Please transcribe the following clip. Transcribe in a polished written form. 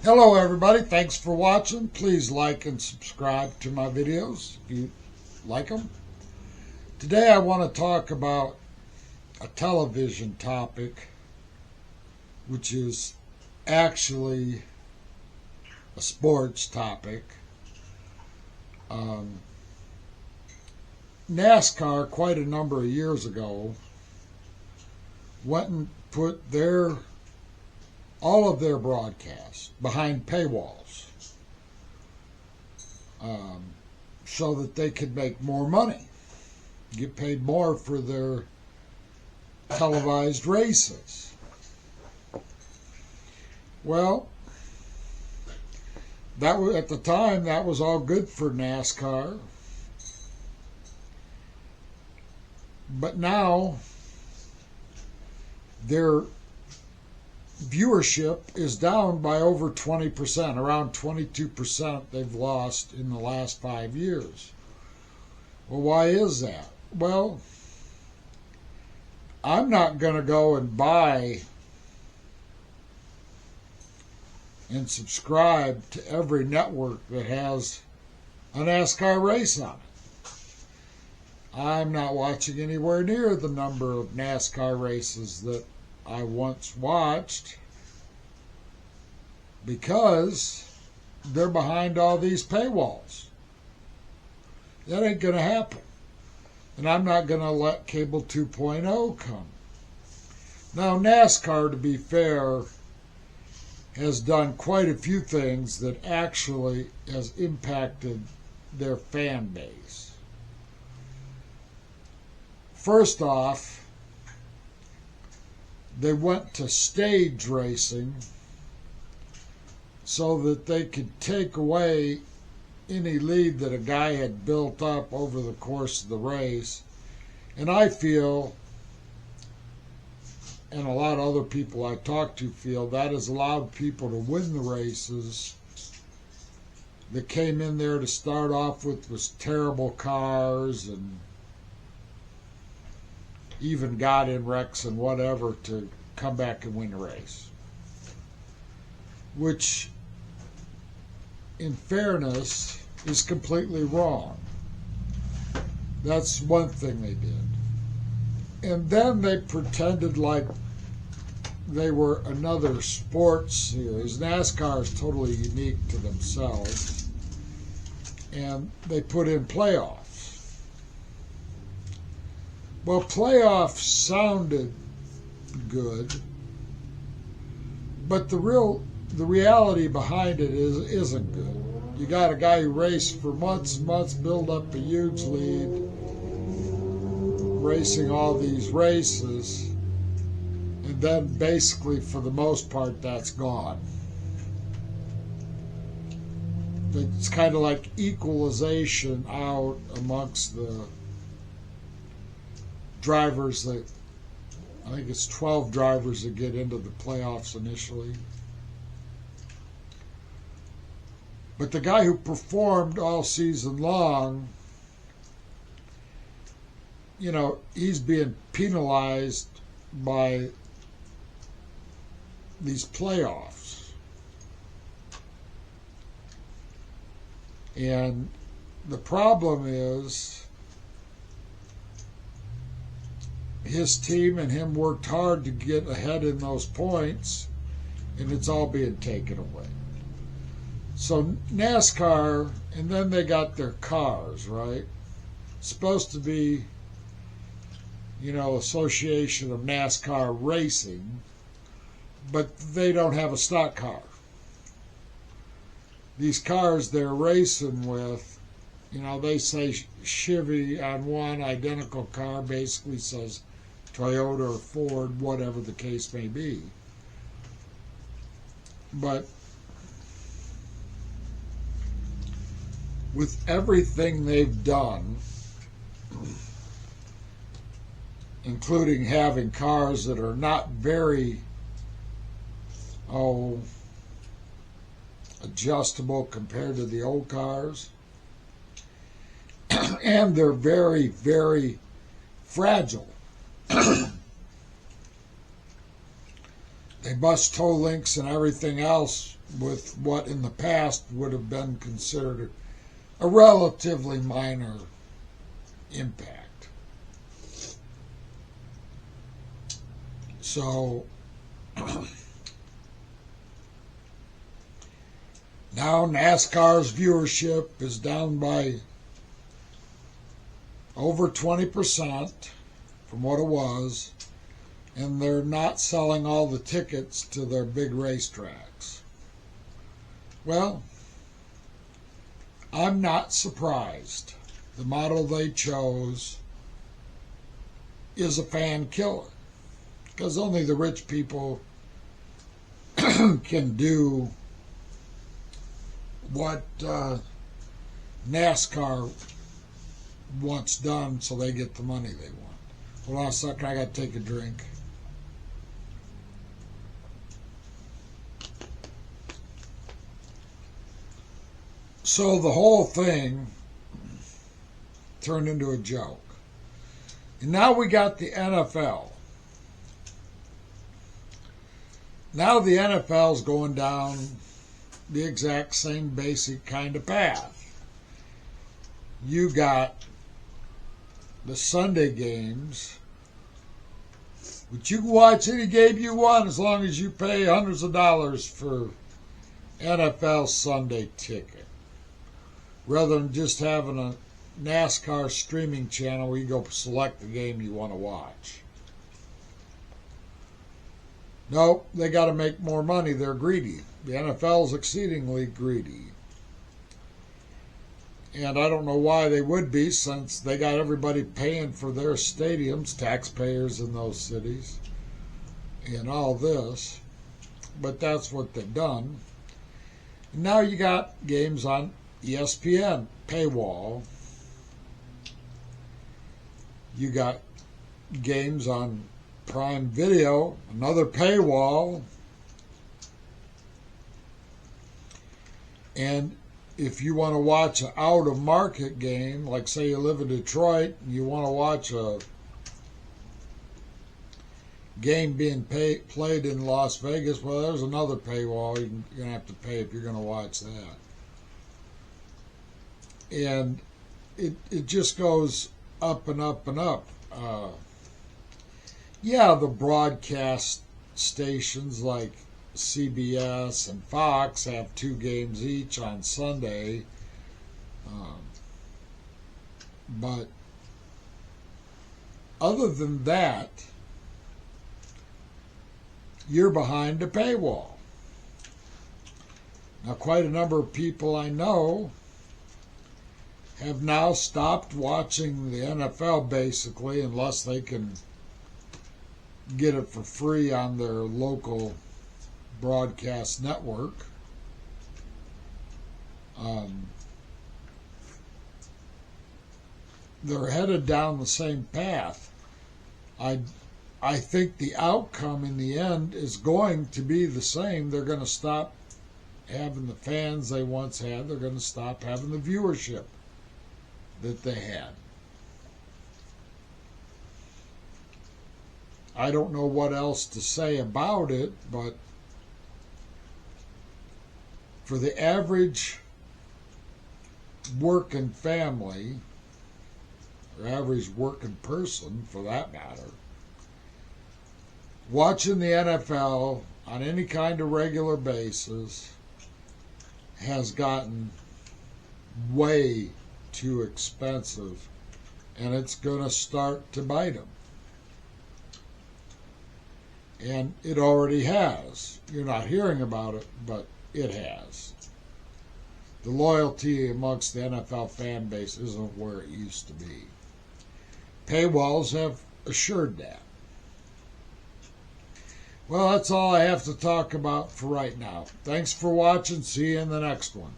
Hello everybody, thanks for watching. Please like and subscribe to my videos if you like them. Today I want to talk about a television topic, which is actually a sports topic. NASCAR, quite a number of years ago, went and put all of their broadcasts behind paywalls so that they could make more money, get paid more for their televised races. Well, at the time, that was all good for NASCAR. But now, their viewership is down by over 20%, around 22% they've lost in the last 5 years. Well, why is that? Well, I'm not going to go and buy and subscribe to every network that has a NASCAR race on it. I'm not watching anywhere near the number of NASCAR races that I once watched because they're behind all these paywalls. That ain't going to happen. And I'm not going to let Cable 2.0 come. Now, NASCAR, to be fair, has done quite a few things that actually has impacted their fan base. First off, they went to stage racing so that they could take away any lead that a guy had built up over the course of the race. And I feel, and a lot of other people I talk to feel, that has allowed people to win the races that came in there to start off with terrible cars and even got in wrecks and whatever to come back and win a race. Which, in fairness, is completely wrong. That's one thing they did. And then they pretended like they were another sports series. NASCAR is totally unique to themselves. And they put in playoffs. Well, playoffs sounded good, but the reality behind it isn't good. You got a guy who raced for months and months, build up a huge lead, racing all these races, and then basically, for the most part, that's gone. It's kind of like equalization out amongst the drivers that, I think it's 12 drivers that get into the playoffs initially. But the guy who performed all season long, he's being penalized by these playoffs. And the problem is, his team and him worked hard to get ahead in those points, and it's all being taken away. So NASCAR, and then they got their cars, right? Supposed to be, Association of NASCAR Racing, but they don't have a stock car. These cars they're racing with, they say Chevy on one identical car basically says Toyota or Ford, whatever the case may be. But with everything they've done, including having cars that are not very, adjustable compared to the old cars, and they're very, very fragile. They They bust toe links and everything else with what in the past would have been considered a relatively minor impact. So now NASCAR's viewership is down by over 20% from what it was, and they're not selling all the tickets to their big racetracks. Well, I'm not surprised. The model they chose is a fan killer, because only the rich people can do what NASCAR wants done so they get the money they want. Hold on a second, I got to take a drink. So the whole thing turned into a joke. And now we got the NFL. Now the NFL's going down the exact same basic kind of path. You got the Sunday games, but you can watch any game you want as long as you pay hundreds of dollars for NFL Sunday ticket, rather than just having a NASCAR streaming channel where you go select the game you want to watch. Nope, they got to make more money. They're greedy. The NFL's exceedingly greedy. And I don't know why they would be, since they got everybody paying for their stadiums, taxpayers in those cities, and all this. But that's what they've done. And now you got games on ESPN, paywall. You got games on Prime Video, another paywall. And if you want to watch an out-of-market game, like say you live in Detroit and you want to watch a game being played in Las Vegas, well, there's another paywall you're going to have to pay if you're going to watch that. And it just goes up and up and up. Yeah, the broadcast stations like CBS and Fox have 2 games each on Sunday, but other than that, you're behind the paywall. Now, quite a number of people I know have now stopped watching the NFL, basically, unless they can get it for free on their local broadcast network. They're headed down the same path. I think the outcome in the end is going to be the same. They're going to stop having the fans they once had. They're going to stop having the viewership that they had. I don't know what else to say about it, but for the average working family, or average working person for that matter, watching the NFL on any kind of regular basis has gotten way too expensive, and it's going to start to bite them. And it already has. You're not hearing about it, but it has. The loyalty amongst the NFL fan base isn't where it used to be. Paywalls have assured that. Well, that's all I have to talk about for right now. Thanks for watching. See you in the next one.